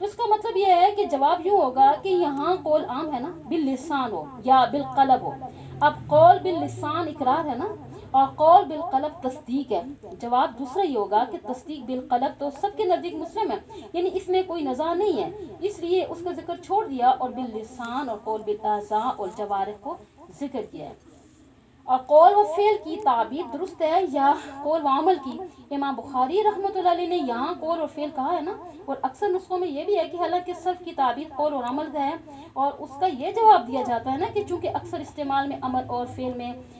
تو اس کا مطلب یہ ہے کہ جواب یوں ہوگا کہ یہاں قول عام ہے نا، باللسان ہو یا بالقلب ہو. اب قول باللسان اقرار ہے نا، اور قول بالقلب تصدیق ہے. جواب دوسرا یہ ہوگا کہ تصدیق بالقلب تو سب کے نزدیک مسلم ہے، یعنی اس میں کوئی نزاع نہیں ہے، اس لیے اس کا ذکر چھوڑ دیا اور باللسان اور قول بالاعضاء اور جوارح کو ذکر کیا ہے. اور قول و فعل کی تعبیر درست ہے یا قول و عمل کی؟ امام بخاری رحمۃ اللہ علیہ نے یہاں قول اور فعل کہا ہے نا، اور اکثر نسخوں میں یہ بھی ہے کہ حالانکہ صرف کی تعبیر قول اور عمل ہے، اور اس کا یہ جواب دیا جاتا ہے نا کہ چونکہ اکثر استعمال میں عمل اور فعل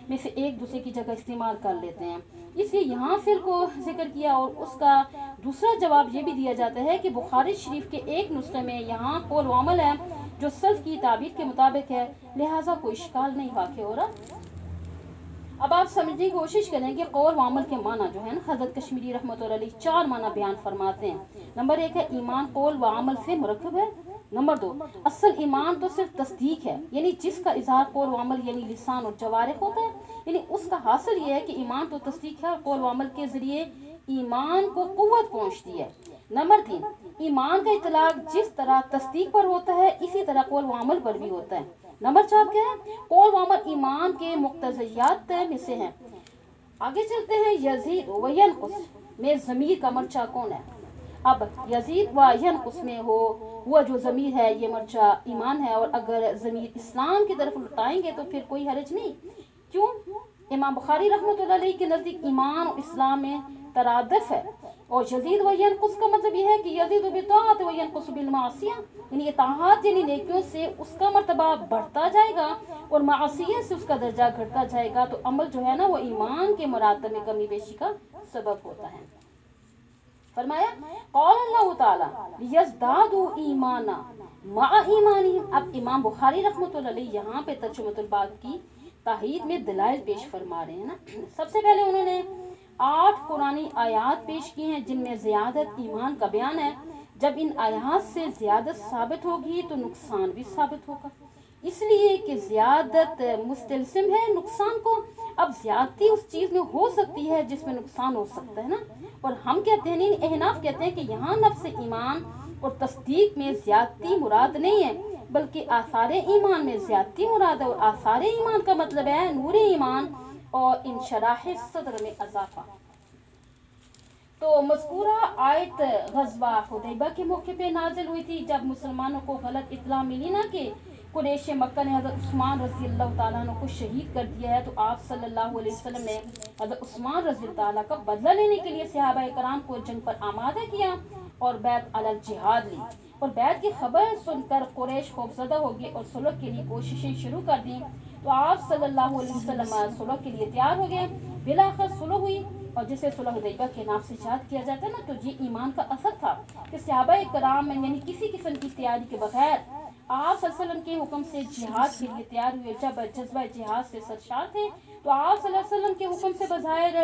میں سے ایک دوسرے کی جگہ استعمال کر لیتے ہیں، اس لیے یہاں فعل کو ذکر کیا. اور اس کا دوسرا جواب یہ بھی دیا جاتا ہے کہ بخاری شریف کے ایک نسخے میں یہاں قول و عمل ہے جو سلف کی تعبیر کے مطابق ہے، لہٰذا کوئی اشکال نہیں واقع ہو رہا. اب آپ سمجھنے کی کوشش کریں کہ قول و عمل کے معنی جو ہے نا، حضرت کشمیری رحمۃ اللہ علیہ 4 معنی بیان فرماتے ہیں. نمبر 1 ہے ایمان قول و عمل سے مرکب ہے. نمبر 2 اصل ایمان تو صرف تصدیق ہے، یعنی جس کا اظہار قول و عمل یعنی لسان اور جوارح ہوتا ہے، یعنی اس کا حاصل یہ ہے کہ ایمان تو تصدیق ہے اور قول و عمل کے ذریعے ایمان کو قوت پہنچتی ہے. نمبر 3 ایمان کا اطلاق جس طرح تصدیق پر ہوتا ہے اسی طرح قول و عمل پر بھی ہوتا ہے. نمبر 4 کیا ہے؟ قول و عمل ایمان کے مقتضیات میں سے ہیں. آگے چلتے ہیں. یزید و ینقص میں ضمیر کا مرجع کون ہے؟ اب یزید و ینقص میں ہوا جو ضمیر ہے یہ مرجع ایمان ہے، اور اگر ضمیر اسلام کی طرف لٹائیں گے تو پھر کوئی حرج نہیں. کیوں؟ امام بخاری رحمۃ اللہ علیہ کے نزدیک ایمان اور اسلام میں ترادف ہے. اور یزید و ینقص کا مطلب یہ ہے کہ یزید بالطاعت و ینقص بالمعصیہ، یعنی اطاعت یعنی نیکیوں سے اس کا مرتبہ بڑھتا جائے گا اور معصیت سے اس کا درجہ گھٹتا جائے گا. تو عمل جو ہے نا وہ ایمان کے مراتب میں کمی بیشی کا سبب ہوتا ہے. فرمایا قال اللہ تعالی لیزدادوا ایمانا مع ایمانہم. اب امام بخاری رحمۃ اللہ علیہ یہاں پہ ترجمۃ الباغ کی تائید میں دلائل پیش فرما رہے ہیں نا. سب سے پہلے انہوں نے 8 قرآنی آیات پیش کی ہیں جن میں زیادت ایمان کا بیان ہے. جب ان آیات سے زیادت ثابت ہوگی تو نقصان بھی ثابت ہوگا، اس لیے کہ زیادت مستلزم ہے نقصان کو. اب زیادتی اس چیز میں ہو سکتی ہے جس میں نقصان ہو سکتا ہے نا، اور ہم کہتے ہیں نہیں، احناف کہتے ہیں کہ یہاں نفس ایمان اور تصدیق میں زیادتی مراد نہیں ہے بلکہ آثار ایمان میں زیادتی مراد ہے. اور آثار ایمان کا مطلب ہے نور ایمان اور انشراح صدر میں اضافہ. تو مذکورہ آیت غزوہ حدیبیہ کے موقع پہ نازل ہوئی تھی جب مسلمانوں کو غلط اطلاع ملی نا کہ قریش مکہ نے حضرت عثمان رضی اللہ تعالیٰ عنہ کو شہید کر دیا ہے، تو آپ صلی اللہ علیہ وسلم نے حضرت عثمان رضی اللہ تعالیٰ کا بدلہ لینے کے لیے صحابہ کرام کو جنگ پر آمادہ کیا اور بیعت علی الجہاد لی. اور بیعت کی خبر سن کر قریش خوفزدہ ہو گئے اور صلح کے لیے کوششیں شروع کر دیں. تو آپ صلی اللہ علیہ وسلم صلح کے لیے تیار ہو گئے. بالآخر صلح ہوئی، اور جسے صلح حدیبیہ کے نام سے یاد کیا جاتا ہے نا. تو یہ ایمان کا اثر تھا کہ صحابہ کرام میں یعنی کسی قسم کی تیاری کے بغیر آپ صلی اللہ علیہ وسلم کے حکم سے جہاد کے لیے تیار ہوئے. جب جذبہ جہاد سے سرشار تھے تو آپ صلی اللہ علیہ وسلم کے حکم سے بظاہر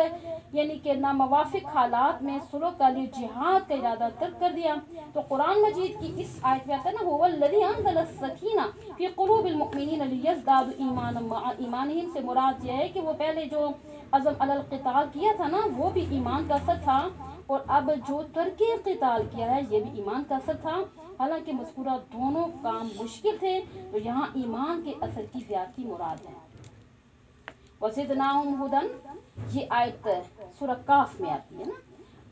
یعنی کہ ناموافق حالات میں صلح کا لیے جہاد کا ارادہ ترک کر دیا. تو قرآن مجید کی اس آیت میں آتا ہے نا هو الذی انزل السکینہ فی قلوب المؤمنین لیزدادوا ایمانا مع ایمانہم سے مراد یہ ہے کہ وہ پہلے جو عزم علی القتال کیا تھا نا وہ بھی ایمان کا اثر تھا، اور اب جو ترک قتال کیا ہے یہ بھی ایمان کا اثر تھا. حالانکہ مذکورہ دونوں کام مشکل تھے، تو یہاں ایمان کے اثر کی زیادتی مراد ہے. وَزِدْنَاهُمْ هُدًى یہ آیت سورہ کاف میں آتی ہے نا.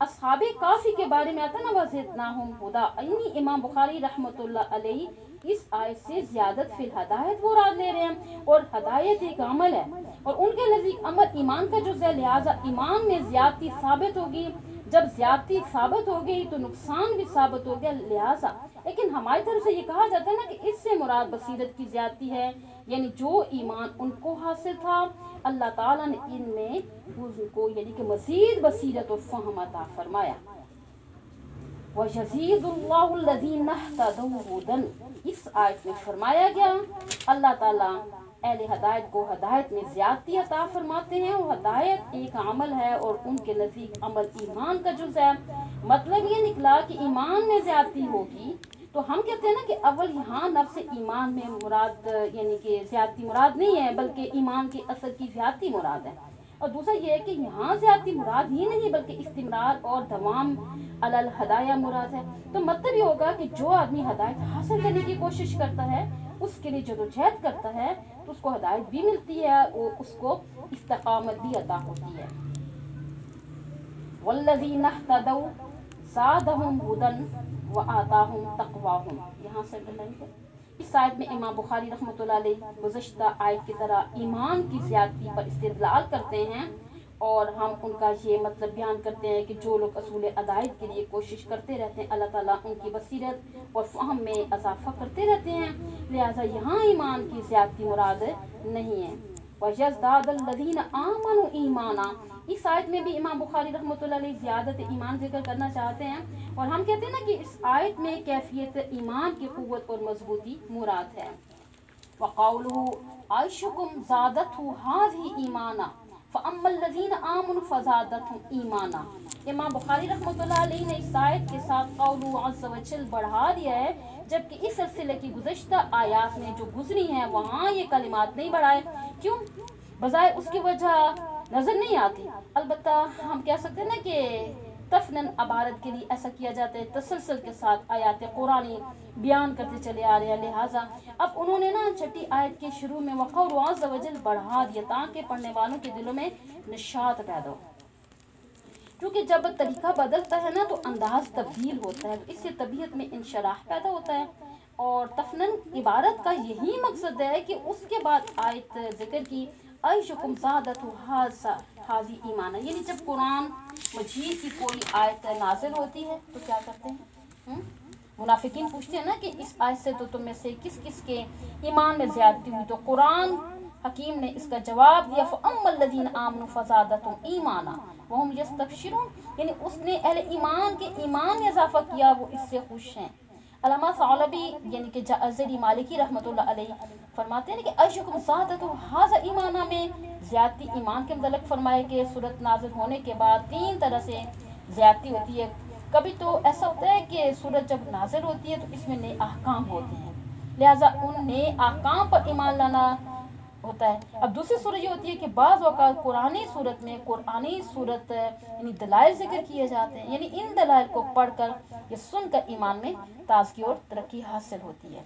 اصحاب کافی کے بارے میں آتا ہے نا وَزِدْنَاهُمْ هُدًى، یعنی امام بخاری رحمۃ اللہ علیہ اس آیت سے زیادت فی الہدایت مراد لے رہے ہیں، اور ہدایت ایک عمل ہے اور ان کے نزدیک عمل ایمان کا جز ہے، لہٰذا ایمان میں زیادتی ثابت ہوگی. جب زیادتی ثابت ہو گئی تو نقصان بھی ثابت ہو گیا. لہٰذا لیکن ہماری طرف سے یہ کہا جاتا ہے نا کہ اس سے مراد بصیرت کی زیادتی ہے، یعنی جو ایمان ان کو حاصل تھا اللہ تعالیٰ نے ان میں ان کو یعنی کہ مزید بصیرت و فہم عطا فرمایا. وَيَزِيدُ اللَّهُ الَّذِينَ اهْتَدَوْا هُدًى اس آیت میں فرمایا گیا اللہ تعالیٰ اہل ہدایت کو ہدایت میں زیادتی عطا فرماتے ہیں، اور ہدایت ایک عمل ہے اور ان کے نزدیک عمل ایمان کا جز ہے. مطلب یہ نکلا کہ ایمان میں زیادتی ہوگی تو ہم کہتے ہیں نا کہ اول یہاں نفس ایمان میں مراد یعنی کہ زیادتی مراد نہیں ہے بلکہ ایمان کے اثر کی زیادتی مراد ہے. اور دوسرا یہ ہے کہ یہاں زیادتی مراد ہی نہیں بلکہ استمرار اور دوام علی الہدایہ مراد ہے۔ تو مطلب یہ ہوگا کہ جو آدمی ہدایت حاصل کرنے کی کوشش کرتا ہے، اس کے لیے جدوجہد کرتا ہے، تو اس کو ہدایت بھی ملتی ہے اور اس کو استقامت بھی عطا ہوتی ہے۔ والذین اہتدوا زادہم ھدی وآتاہم تقواہم، یہاں سے اس آیت میں امام بخاری رحمۃ اللہ علیہ گزشتہ آیت کی طرح ایمان کی زیادتی پر استدلال کرتے ہیں، اور ہم ان کا یہ مطلب بیان کرتے ہیں کہ جو لوگ اصول ہدایت کے لیے کوشش کرتے رہتے ہیں، اللہ تعالیٰ ان کی بصیرت اور فہم میں اضافہ کرتے رہتے ہیں، لہٰذا یہاں ایمان کی زیادتی مراد نہیں ہے۔ وَيَزْدَادَ الَّذِينَ آمَنُوا إِيمَانًا، اس آیت میں بھی امام بخاری رحمۃ اللہ علیہ زیادت ایمان ذکر کرنا چاہتے ہیں، اور ہم کہتے ہیں نا کہ اس آیت میں کیفیت ایمان کی قوت اور مضبوطی مراد ہے۔ وَقَوْلُهُ عَيْشُكُمْ زَادَتْهُ هَٰذِهِ إِيمَانًا فَأَمَّا الَّذِينَ آمَنُوا فَزَادَتْهُمْ إِيمَانًا۔ امام بخاری رحمۃ اللہ علیہ نے اس آیت کے ساتھ قَوْلُهُ عَزَّ وَجَلَّ بڑھا دیا ہے، جبکہ اس سلسلے کی گزشتہ آیات میں جو گزری ہیں وہاں یہ کلمات نہیں بڑھائے۔ کیوں؟ بظاہر اس کی وجہ نظر نہیں آتی، البتہ ہم کہہ سکتے ہیں نا کہ تفنن عبارت کے لیے ایسا کیا جاتا ہے، تسلسل کے ساتھ آیات قرآنی بیان کرتے چلے آ رہے ہیں، لہٰذا اب انہوں نے نا چھٹی آیت کے شروع میں وقول عز وجل بڑھا دیا تاکہ پڑھنے والوں کے دلوں میں نشاط پیدا ہو، کیونکہ جب طریقہ بدلتا ہے نا تو انداز تبدیل ہوتا ہے، تو اس سے طبیعت میں انشراح پیدا ہوتا ہے، اور تفنن عبارت کا یہی مقصد ہے کہ اس کے بعد آیت ذکر کی عیشکم زادتہ حاضی ایمانہ، یعنی جب قرآن مجید کی کوئی آیت نازل ہوتی ہے تو کیا کرتے ہیں؟ منافقین پوچھتے ہیں نا کہ اس آیت سے تو تم میں سے کس کس کے ایمان میں زیادتی ہوئی، تو قرآن حکیم نے اس کا جواب دیا فَأَمَّا الَّذِينَ آمَنُوا فَزَادَتْهُمْ إِيمَانًا وَهُمْ يَسْتَبْشِرُونَ، یعنی اس نے اہل ایمان کے ایمان میں اضافہ کیا، وہ اس سے خوش ہیں۔ علامہ ثعلبی یعنی کہ جعزری مالکی رحمۃ اللہ علیہ فرماتے ہیں کہ عیشکم زادتہ ھذا ایمانہ میں زیادتی ایمان کے متعلق فرمائے کہ صورت نازل ہونے کے بعد تین طرح سے زیادتی ہوتی ہے۔ کبھی تو ایسا ہوتا ہے کہ صورت جب نازل ہوتی ہے تو اس میں نئے احکام ہوتے ہیں، لہٰذا ان نئے احکام پر ایمان لانا ہوتا ہے۔ اب دوسری صورت یہ ہوتی ہے کہ بعض اوقات قرآنی صورت یعنی دلائل ذکر کیے جاتے ہیں، یعنی ان دلائل کو پڑھ کر یا سن کر ایمان میں تازگی اور ترقی حاصل ہوتی ہے۔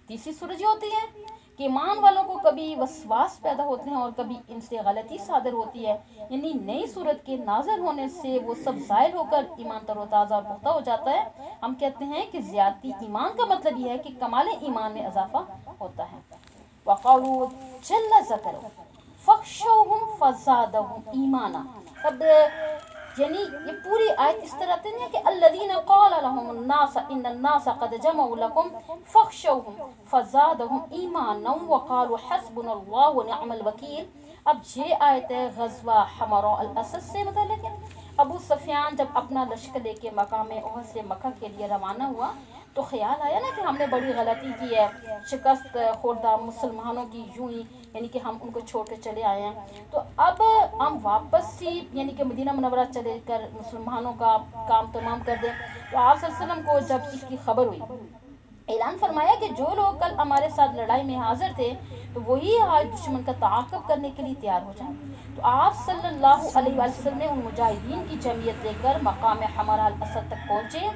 تیسری صورت یہ ہوتی ہے کہ ایمان والوں کو کبھی وسواس پیدا ہوتے ہیں اور کبھی ان سے غلطی صادر ہوتی ہے، یعنی نئی صورت کے نازل ہونے سے وہ سب زائل ہو کر ایمان تر و تازہ اور پختہ ہو جاتا ہے۔ ہم کہتے ہیں کہ زیادتی ایمان کا مطلب یہ ہے کہ کمال ایمان میں اضافہ ہوتا ہے۔ وَقَوْلُ جَلَّ ذَكَرُهُ فَاخْشَوْهُمْ فَزَادَهُمْ إِيمَانًا، اب یعنی یہ پوری آیت اس طرح نہیں ہے کہ الذین قال لهم الناس ان الناس قد جمعوا لكم فاخشوهم فزادهم ایمانا وقالوا حسبنا اللہ ونعم الوکیل۔ اب یہ آیت ہے غزوہ حمراء الاسد سے متعلق ہے۔ ابو سفیان جب اپنا لشکر لے کے مقام احد سے مکہ کے لیے روانہ ہوا تو خیال آیا نا کہ ہم نے بڑی غلطی کی ہے، شکست خوردہ مسلمانوں کی یوں ہی یعنی کہ ہم ان کو چھوڑ کے چلے آئے ہیں، تو اب ہم واپس ہی یعنی کہ مدینہ منورہ چلے کر مسلمانوں کا کام تمام کر دیں۔ تو آپ صلی اللہ علیہ وسلم کو جب اس کی خبر ہوئی، اعلان فرمایا کہ جو لوگ کل ہمارے ساتھ لڑائی میں حاضر تھے تو وہی آج دشمن کا تعاقب کرنے کے لیے تیار ہو جائیں۔ تو آپ صلی اللہ علیہ وسلم نے ان مجاہدین کی جمعیت لے کر مقام حمراء الاسد تک پہنچے۔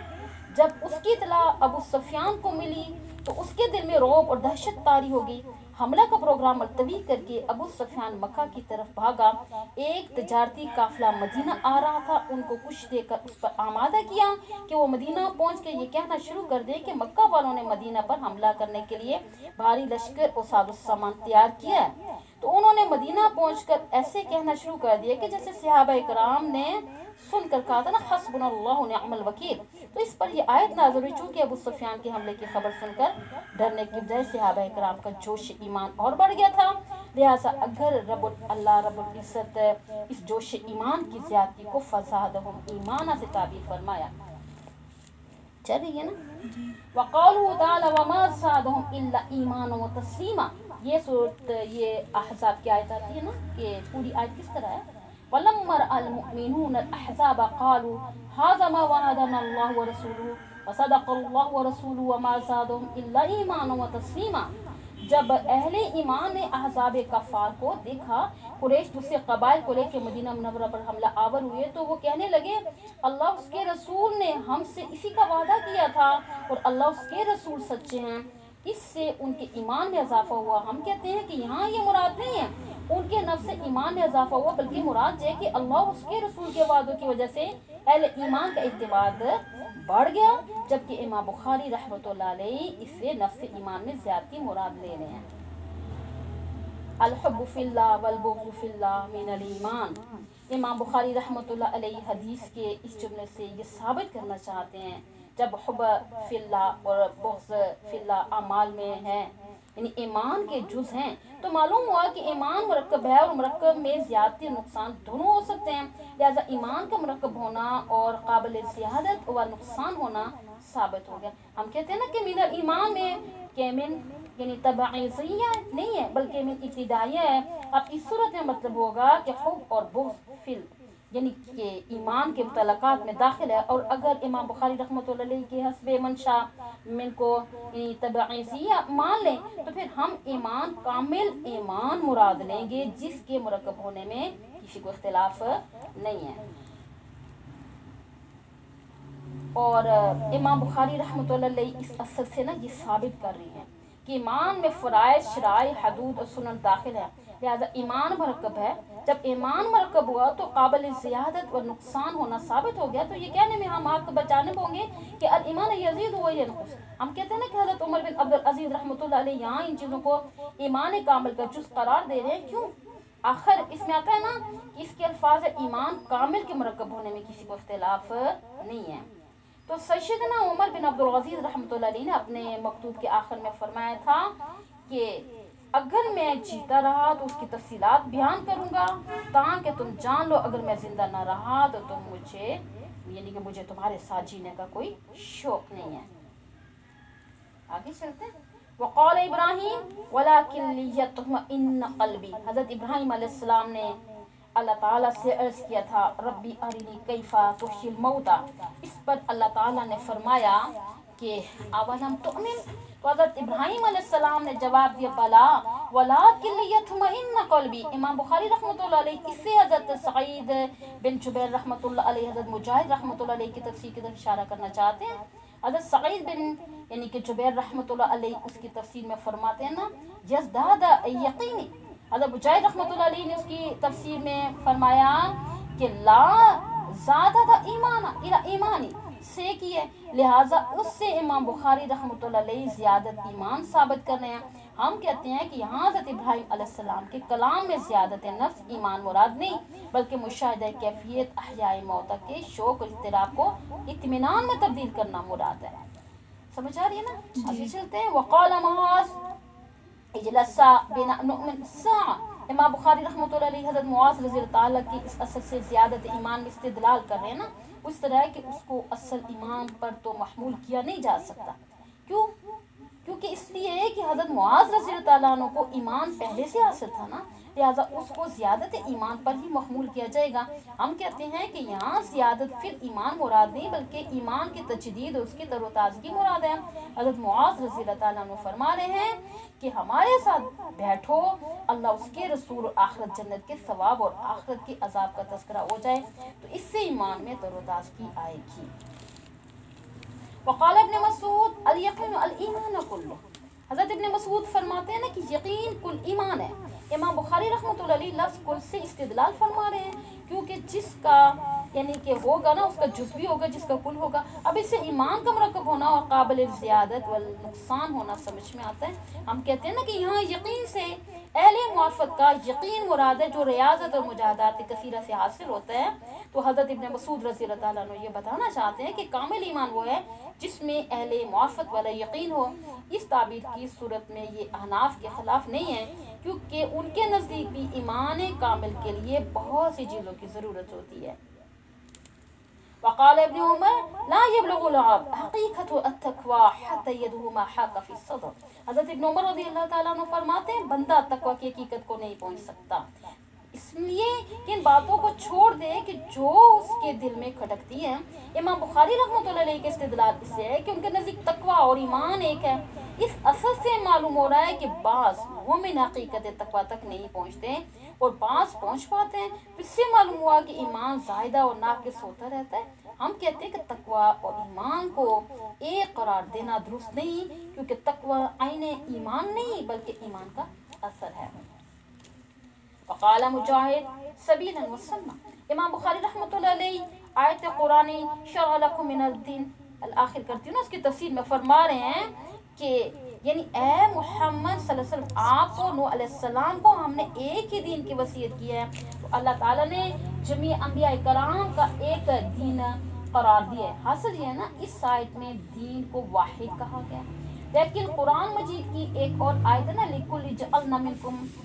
جب اس کی اطلاع ابو سفیان کو ملی تو اس کے دل میں رعب اور دہشت طاری ہو گئی۔ حملہ کا پروگرام ملتوی کر کے ابو سفیان مکہ کی طرف بھاگا۔ ایک تجارتی قافلہ مدینہ آ رہا تھا، ان کو کچھ دے کر اس پر آمادہ کیا کہ وہ مدینہ پہنچ کے یہ کہنا شروع کر دیں کہ مکہ والوں نے مدینہ پر حملہ کرنے کے لیے بھاری لشکر اور ساز و سامان تیار کیا ہے۔ تو انہوں نے مدینہ پہنچ کر ایسے کہنا شروع کر دیا کہ جیسے صحابہ کرام نے سن کر کہا تھا نا حسبنا اللہ ونعم الوکیل۔ تو اس پر یہ آیت نازل ہوئی، چونکہ ابو سفیان کے حملے کی خبر سن کر ڈرنے کی بجائے صحابہ کرام کا جوش ایمان اور بڑھ گیا تھا، لہٰذا اگر اللہ رب العزت اس جوش ایمان کی زیادتی کو فزادہم ایمانا سے تعبیر فرمایا۔ چل رہی ہے نا؟ وَقَالُهُ تَعَالَى وَمَا زَادَهُمْ إِلَّا إِيمَانًا وَتَسْلِيمًا، یہ احزاب کی آیت آتی ہے نا کہ پوری آیت کس طرح ہے؟ وَلَمَّا رَأَى الْمُؤْمِنُونَ الْأَحْزَابَ قَالُوا هَذَا مَا وَعَدَنَا اللَّهُ وَرَسُولُهُ وَصَدَقَ اللَّهُ وَرَسُولُهُ وَمَا زَادَهُمْ إِلَّا إِيمَانًا وَتَسْلِيمًا۔ جب اہل ایمان نے احزاب کفار کو دیکھا، قریش دوسرے قبائل کو لے کے مدینہ منورہ پر حملہ آور ہوئے، تو وہ کہنے لگے اللہ اس کے رسول نے ہم سے اسی کا وعدہ کیا تھا اور اللہ اس کے رسول سچے ہیں۔ اس سے ان کے ایمان میں اضافہ ہوا۔ ہم کہتے ہیں کہ یہاں یہ مراد نہیں ہے ان کے نفس ایمان میں اضافہ ہوا، بلکہ مراد ہے کہ اللہ اس کے رسول کے وعدوں کی وجہ سے اہل ایمان کا اعتماد بڑھ گیا، جبکہ امام بخاری رحمۃ اللہ علیہ اس سے نفس ایمان میں زیادتی مراد لے رہے ہیں۔ الحب فی اللہ والبغض فی اللہ من الایمان۔ امام بخاری رحمۃ اللہ علیہ حدیث کے اس جملے سے یہ ثابت کرنا چاہتے ہیں جب حب فی اللہ اور بغض فی اللہ اعمال میں ہے، یعنی ایمان کے جز ہیں، تو معلوم ہوا کہ ایمان مرکب ہے اور مرکب میں زیادتی نقصان دونوں ہو سکتے ہیں، لہذا ایمان کا مرکب ہونا اور قابل زیادت و نقصان ہونا ثابت ہو گیا۔ ہم کہتے ہیں نا کہ من ایمان میں کہ من یعنی تبعیضیہ نہیں ہے بلکہ من ابتدائیہ ہے۔ اب اس صورت میں مطلب ہوگا کہ حب اور بغض فی یعنی کہ ایمان کے متعلقات میں داخل ہے، اور اگر امام بخاری رحمۃ اللہ علیہ کے حسب منشا من کو یعنی تبعیضیہ مان لیں تو پھر ہم ایمان کامل ایمان مراد لیں گے جس کے مرکب ہونے میں کسی کو اختلاف نہیں ہے۔ اور امام بخاری رحمۃ اللہ علیہ اس اثر سے نا یہ ثابت کر رہی ہیں کہ ایمان میں فرائض، شرائع، حدود اور سنن داخل ہے، لہذا ایمان مرکب ہے۔ جب ایمان مرکب ہوا تو قابل زیادت و نقصان ہونا ثابت ہو گیا، تو یہ کہنے میں ہم آپ کو بچانے ہوں گے کہ الایمان یزید و ینقص۔ ہم کہتے ہیں نا کہ حضرت عمر بن عبدالعزیز رحمۃ اللہ علیہ یہاں ان چیزوں کو ایمان کامل کا جز قرار دے رہے ہیں، کیوں؟ آخر اس میں آتا ہے نا کہ اس کے الفاظ ایمان کامل کے مرکب ہونے میں کسی کو اختلاف نہیں ہے۔ تو سیدنا عمر بن عبدالعزیز رحمۃ اللہ علیہ نے اپنے مکتوب کے آخر میں فرمایا تھا کہ اگر میں جیتا رہا تو اس کی تفصیلات بیان کروں گا تاکہ تم جان لو اگر میں زندہ نہ رہا تو تم مجھے یعنی کہ مجھے تمہارے ساتھ جینے کا کوئی شوق نہیں ہے۔ آگے چلتے ہیں۔ وقال ابراہیم ولکن لیطمئن قلبی۔ حضرت ابراہیم علیہ السلام نے اللہ تعالیٰ سے عرض کیا تھا ربی ارنی کیفا تحیی الموتى۔ اس پر اللہ تعالیٰ نے فرمایا کہ اولم تؤمن، تو حضرت ابراہیم علیہ السلام نے جواب دیا بلا ولکن لیطمئن قلبی۔ امام بخاری رحمۃ اللہ علیہ اس سے حضرت سعید بن جبیر رحمۃ اللہ علیہ، حضرت مجاہد رحمۃ اللہ علیہ کی تفسیر کی طرف اشارہ کرنا چاہتے ہیں۔ حضرت سعید بن یعنی کہ جبیر رحمۃ اللہ علیہ اس کی تفسیر میں فرماتے ہیں نا یزداد یقینی۔ حضرت مجاہد رحمۃ اللہ علیہ نے اس کی تفسیر میں فرمایا کہ لا زادہ ایمانی سے کی ہے، لہٰذا اس سے امام بخاری رحمۃ اللہ علیہ زیادت ایمان ثابت کر رہے ہیں۔ ہم کہتے ہیں کہ یہاں حضرت ابراہیم علیہ السلام کے کلام میں زیادت نفس ایمان مراد نہیں بلکہ مشاہدہ کیفیت احیاء موتا کے شوق اور اضطراب کو اطمینان میں تبدیل کرنا مراد ہے۔ سمجھ آ رہی ہے نا؟ آگے چلتے ہیں۔ وقال معاذ اجلسا بنا نؤمن ساعہ۔ امام بخاری رحمۃ اللہ علیہ حضرت معاذ رضی اللہ تعالیٰ کی اس اصل سے زیادت ایمان میں استدلال کر رہے ہیں نا، اس طرح ہے کہ اس کو اصل ایمان پر تو محمول کیا نہیں جا سکتا۔ کیوں؟ کیونکہ اس لیے کہ حضرت معاذ رضی اللہ تعالیٰ عنہ کو ایمان پہلے سے حاصل تھا نا، لہٰذا اس کو زیادت ایمان پر ہی محمول کیا جائے گا۔ ہم کہتے ہیں کہ یہاں زیادت پھر ایمان مراد نہیں بلکہ ایمان کی تجدید اور اس کی تر و تازگی مراد ہے۔ حضرت معاذ رضی اللہ تعالیٰ عنہ فرما رہے ہیں کہ ہمارے ساتھ بیٹھو، اللہ اس کے رسول اور آخرت جنت کے ثواب اور آخرت کے عذاب کا تذکرہ ہو جائے تو اس سے ایمان میں تر و تازگی آئے گی۔ وقال ابن مسعود الیقین الایمان کلہ۔ حضرت ابن مسعود فرماتے ہیں نا کہ یقین کل ایمان ہے۔ امام بخاری رحمۃ اللہ علیہ لفظ کل سے استدلال فرما رہے ہیں کیونکہ جس کا یعنی کہ ہوگا نا اس کا جز بھی ہوگا جس کا کل ہوگا۔ اب اس سے ایمان کا مرکب ہونا اور قابل زیادت و نقصان ہونا سمجھ میں آتا ہے۔ ہم کہتے ہیں نا کہ یہاں یقین سے اہل معرفت کا یقین مراد ہے جو ریاضت اور مجاہدات کثیرہ سے حاصل ہوتا ہے۔ تو حضرت ابن مسعود رضی اللہ تعالیٰ عنہ یہ بتانا چاہتے ہیں کہ کامل ایمان وہ ہے جس میں اہل معرفت والا یقین ہو۔ اس تعبیر کی صورت میں یہ احناف کے خلاف نہیں ہے کیونکہ ان کے نزدیک بھی ایمان کامل کے لیے بہت سی چیزوں کی ضرورت ہوتی ہے۔ وقال ابن عمر لا يبلغ العبد حقیقت التقوی حتى يده ما حاق في الصدر۔ حضرت ابن عمر رضی اللہ تعالیٰ عنہ فرماتے ہیں بندہ تقوی کی حقیقت کو نہیں پہنچ سکتا اس لیے کہ ان باتوں کو چھوڑ دے کہ جو اس کے دل میں کھٹکتی ہیں۔ امام بخاری رحمۃ اللہ علیہ کے استدلال اس سے ہے کہ ان کے نزدیک تقوی اور ایمان ایک ہے، اس اثر سے معلوم ہو رہا ہے کہ بعض مومن حقیقت تقوی تک نہیں پہنچتے اور بعض پہنچ پاتے ہیں. اس سے معلوم ہوا کہ ایمان زائدہ اور ناقص ہوتا رہتا ہے. ہم کہتے ہیں کہ تقوی اور ایمان کو ایک قرار دینا درست نہیں، کیونکہ تقوی عین ایمان نہیں بلکہ ایمان کا اثر ہے. وقال مجاہد سبیلا وسنہ. امام بخاری رحمۃ اللہ علیہ آیت قرآن شرع لکم من الدین الآخر کرتی ہوں نا، اس کی تفسیر میں فرما رہے ہیں کہ یعنی اے محمد صلی اللہ علیہ وسلم، آپ کو نوح علیہ السلام کو ہم نے ایک ہی دین کی وصیت کی ہے. تو اللہ تعالیٰ نے جمیع انبیاء کرام کا ایک دین قرار دیا ہے. حاصل یہ ہے نا، اس آیت میں دین کو واحد کہا گیا. لیکن قرآن مجید کی ایک اور آیت ہے نا، لِكُلِّ جَعَلْنَا مِنْكُمْ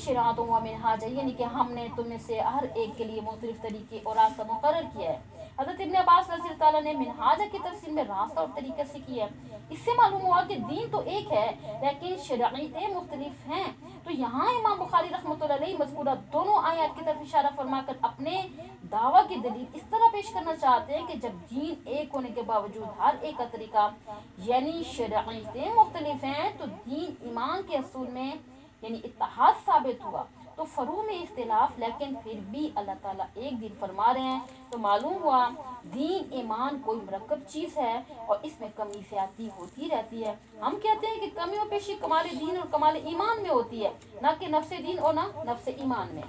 شرعۃ و منہاجا، یعنی کہ ہم نے تم میں سے ہر ایک کے لیے مختلف طریقے اور راستہ مقرر کیا ہے. حضرت ابن عباس رضی اللہ تعالیٰ نے منہاجہ کی تفسیر میں راستہ اور طریقہ سے کیا ہے. اس سے معلوم ہوا کہ دین تو ایک ہے لیکن شرائطیں مختلف ہیں. تو یہاں امام بخاری رحمۃ اللہ علیہ مذکورہ دونوں آیات کی طرف اشارہ فرما کر اپنے دعویٰ کی دلیل اس طرح پیش کرنا چاہتے ہیں کہ جب دین ایک ہونے کے باوجود ہر ایک کا طریقہ یعنی شرائطیں مختلف ہیں تو دین ایمان کے اصول میں یعنی اتحاد ثابت ہوا. تو فروع میں اختلاف لیکن پھر بھی اللہ تعالیٰ ایک دین فرما رہے ہیں. تو معلوم ہوا دین ایمان کوئی مرکب چیز ہے اور اس میں کمی زیادتی ہوتی رہتی ہے. ہم کہتے ہیں کہ کمی و پیشی کمال دین اور کمال ایمان میں ہوتی ہے، نہ کہ نفس دین اور نہ نفس ایمان میں.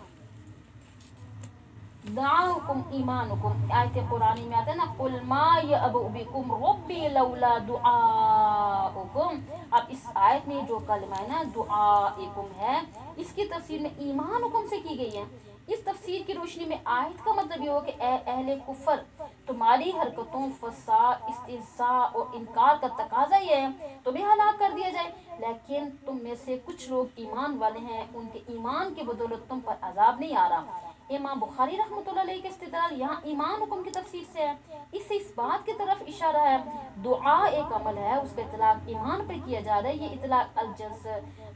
دعاؤکم ایمانکم آیت قرآنی میں آتا ہے نا، قل ما یعبؤ بکم ربی لولا دعاؤکم. اب اس آیت میں جو کلمہ ہے نا دعائکم ہے، اس کی تفسیر میں ایمانکم سے کی گئی ہے. اس تفسیر کی روشنی میں آیت کا مطلب یہ ہو کہ اے اہل کفر، تمہاری حرکتوں، فساد، استہزاء اور انکار کا تقاضا یہ ہے تمہیں ہلاک کر دیا جائے. لیکن تم میں سے کچھ لوگ ایمان والے ہیں، ان کے ایمان کی بدولت تم پر عذاب نہیں آ رہا. امام بخاری رحمۃ اللہ علیہ کے استدلال یہاں ایمان حکم کی تفسیر سے ہے. اس سے اس بات کی طرف اشارہ ہے دعا ایک عمل ہے، اس کا اطلاق ایمان پر کیا جا رہا ہے. یہ اطلاق الجنس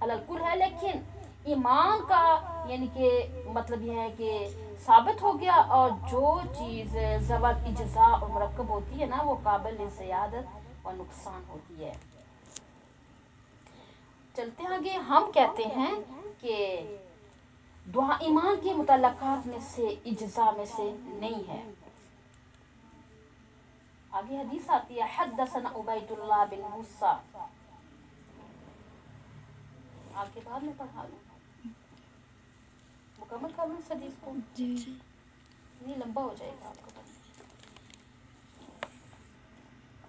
الکل ہے، لیکن ایمان کا یعنی کہ مطلب یہ ہے کہ ثابت ہو گیا، اور جو چیز زوال اجزاء اور مرکب ہوتی ہے نا وہ قابل زیادت اور نقصان ہوتی ہے. چلتے آگے. ہم کہتے ہیں کہ دعا ایمان کے متعلقات میں سے اجزاء میں سے نہیں ہے. آگے حدیث آتی ہے حدثنا عبید اللہ بن موسیٰ. آگے بعد میں پڑھا لوں، مکمل کر لوں اس حدیث کو، جی نہیں لمبا ہو جائے گا آپ کا.